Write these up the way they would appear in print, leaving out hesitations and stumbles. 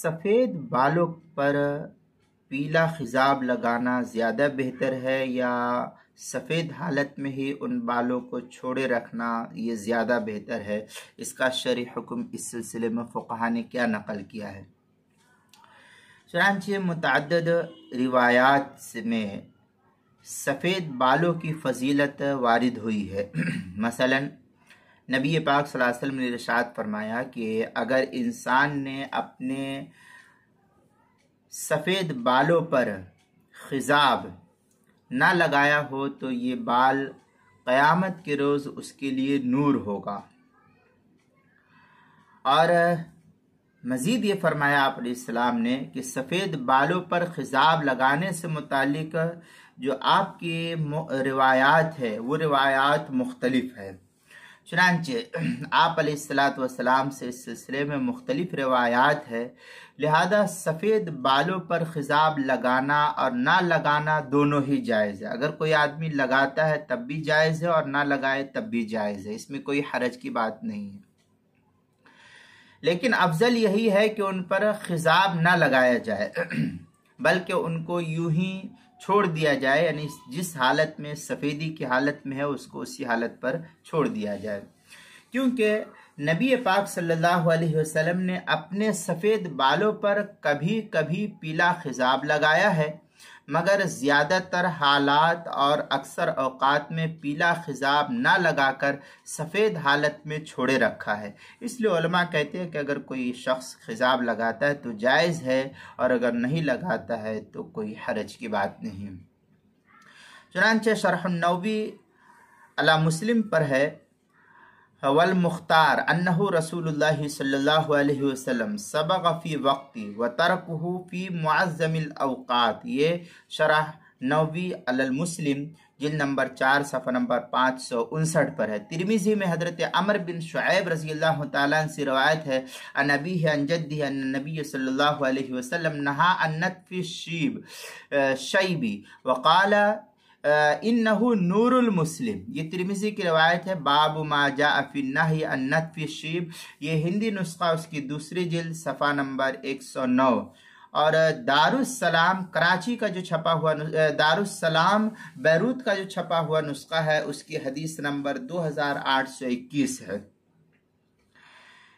سفید بالوں پر پیلا خضاب لگانا زیادہ بہتر ہے یا سفید حالت میں ہی ان بالوں کو چھوڑے رکھنا یہ زیادہ بہتر ہے؟ اس کا شرعی حکم اس سلسلے میں فقہا نے کیا نقل کیا ہے؟ چنانچہ متعدد روایات میں سفید بالوں کی فضیلت وارد ہوئی ہے۔ مثلا نبی پاک صلی اللہ علیہ وسلم نے ارشاد فرمایا کہ اگر انسان نے اپنے سفید بالوں پر خضاب نہ لگایا ہو تو یہ بال قیامت کے روز اس کے لیے نور ہوگا۔ اور مزید یہ فرمایا آپ علیہ السلام نے کہ سفید بالوں پر خضاب لگانے سے متعلق جو آپ کی روایات ہے وہ روایات مختلف ہے۔ چنانچہ آپ علیہ السلام سے اس سلسلے میں مختلف روایات ہے، لہذا سفید بالوں پر خضاب لگانا اور نہ لگانا دونوں ہی جائز ہے۔ اگر کوئی آدمی لگاتا ہے تب بھی جائز ہے اور نہ لگائے تب بھی جائز ہے، اس میں کوئی حرج کی بات نہیں ہے۔ لیکن افضل یہی ہے کہ ان پر خضاب نہ لگایا جائے بلکہ ان کو یوں ہی چھوڑ دیا جائے، یعنی جس حالت میں سفیدی کی حالت میں ہے اس کو اسی حالت پر چھوڑ دیا جائے، کیونکہ نبی پاک صلی اللہ علیہ وسلم نے اپنے سفید بالوں پر کبھی کبھی پیلا خضاب لگایا ہے، مگر زیادہ تر حالات اور اکثر اوقات میں پیلا خضاب نہ لگا کر سفید حالت میں چھوڑے رکھا ہے۔ اس لیے علماء کہتے ہیں کہ اگر کوئی شخص خضاب لگاتا ہے تو جائز ہے، اور اگر نہیں لگاتا ہے تو کوئی حرج کی بات نہیں۔ چنانچہ شرح النووی علی مسلم پر ہے، والمختار انہ رسول اللہ صلی اللہ علیہ وسلم سبق فی وقتی وترکہ فی معظم الاوقات۔ یہ شرح نووی علی المسلم جلد نمبر 4 صفحہ نمبر 559 پر ہے۔ ترمذی میں حضرت عمر بن شعیب رضی اللہ تعالیٰ عنہ سے روایت ہے، عن ابیہ عن جدہ ان نبی صلی اللہ علیہ وسلم نہا عن نتف الشیب وقال انہو نور المسلم۔ یہ ترمذی کی روایت ہے، باب ما جاء فی النہی عن نتف الشیب۔ یہ ہندی نسخہ اس کی دوسری جلد صفحہ نمبر 109، اور دارالسلام کراچی کا جو چھپا ہوا دارالسلام بیروت کا جو چھپا ہوا نسخہ ہے اس کی حدیث نمبر 2821 ہے۔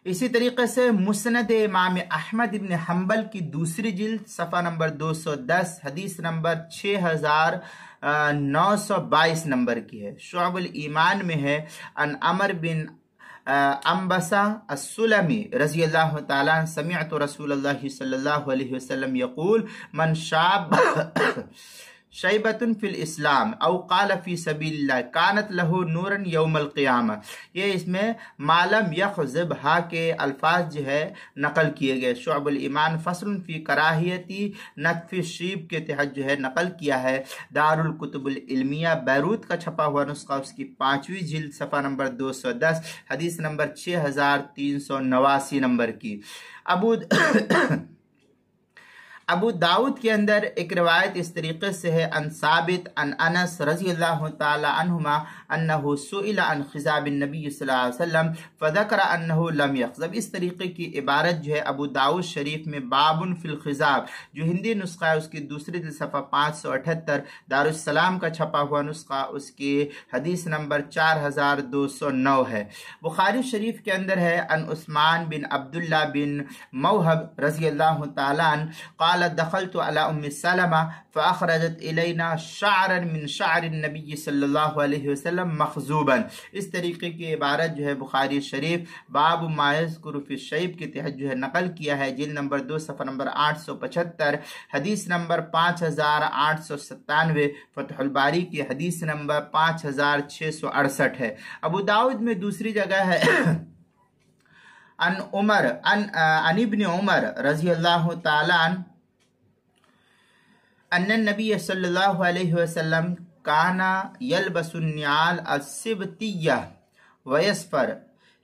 اسی طریقے سے مسند امام احمد ابن حنبل کی دوسری جلد صفحہ نمبر 210 حدیث نمبر 6922 نمبر کی ہے۔ شعب الایمان میں ہے، ان عمر بن انبسہ السلمی رضی اللہ تعالیٰ عنہ سمعت رسول اللہ صلی اللہ علیہ وسلم یقول من شاب شیبۃ فی الاسلام او قال فی سبیل اللہ کانت لہ نورا یوم القیامہ۔ یہ اس میں معلم یخذبھا کے الفاظ جو ہے نقل کیے گئے۔ شعب الایمان فصل فی کراہیتی نتف الشیب کے تحت جو ہے نقل کیا ہے۔ دارالکتب العلمیہ بیروت کا چھپا ہوا نسخہ اس کی 5ویں جلد صفحہ نمبر 210 حدیث نمبر 6389 نمبر کی۔ ابو داؤد کے اندر ایک روایت اس طریقے سے ہے، ان ثابت ان انس رضی اللہ تعالی عنہما انہ سئل عن خضاب النبی صلی اللہ علیہ وسلم فذکر انہ لم یخضب۔ اس طریقے کی عبارت جو ہے ابو داؤد شریف میں بابن فی الخضاب جو ہندی نسخہ ہے اس کی دوسری جلد صفحہ 578، دارالسلام کا چھپا ہوا نسخہ اس کی حدیث نمبر 4209 ہے۔ بخاری شریف کے اندر ہے، ان عثمان بن عبداللہ بن موہب رضی اللہ تعالی عنہ قال دخلت على ام سلمہ فاخرجت الینا شعرا من شعر النبی صلی اللہ علیہ وسلم مخضوبا۔ اس طریقے کی عبارت جو ہے بخاری شریف باب ما یذکر فی الشیب کے تحت جو ہے نقل کیا ہے، جلد نمبر 2 صفحہ نمبر 875 حدیث نمبر 5897، فتح الباری کی حدیث نمبر 5668 ہے۔ ابو داؤد میں دوسری جگہ ہے، عن ابن عمر رضی اللہ تعالی عنہ ان النبی صلی اللہ علیہ وسلم کانا یلبس النعال السبتیہ ویسفر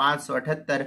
578